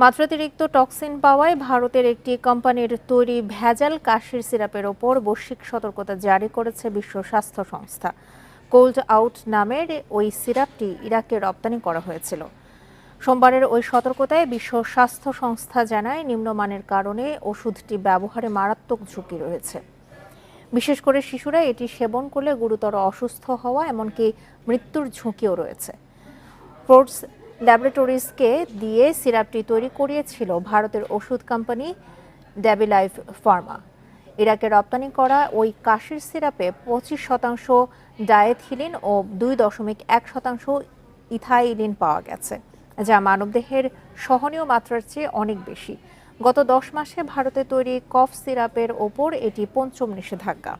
মাত্রাতিরিক্ত toxin পাওয়ায় ভারতের একটি কোম্পানির তৈরি ভেজাল কাশির সিরাপের ওপর বৈশ্বিক সতর্কতা জারি করেছে বিশ্ব স্বাস্থ্য সংস্থা। কোল্ড আউট নামের ওই সিরাপটি ইরাকে রপ্তানি করা হয়েছিল। সোমবারের ওই সতর্কতায় বিশ্ব স্বাস্থ্য সংস্থা জানায়, নিম্নমানের কারণে ওষুধটি ব্যবহারে মারাত্মক ঝুঁকি রয়েছে। বিশেষ করে শিশুরা এটি সেবন করলে গুরুতর অসুস্থ হওয়া এমনকি মৃত্যুর ঝুঁকিও রয়েছে। ফোর্স ল্যাবরেটরিজকে দিয়ে সিরাপটি তৈরি করিয়েছিল ভারতের ওষুধ কোম্পানি ড্যাবিলাইফ ফার্মা। ইরাকে রপ্তানি করা ওই কাশির সিরাপে 25% ডায়েথিলিন ও 2.1% ইথাইলিন পাওয়া গেছে, যা মানবদেহের সহনীয় মাত্রার চেয়ে অনেক বেশি। গত 10 মাসে ভারতে তৈরি কফ সিরাপের ওপর এটি পঞ্চম নিষেধাজ্ঞা।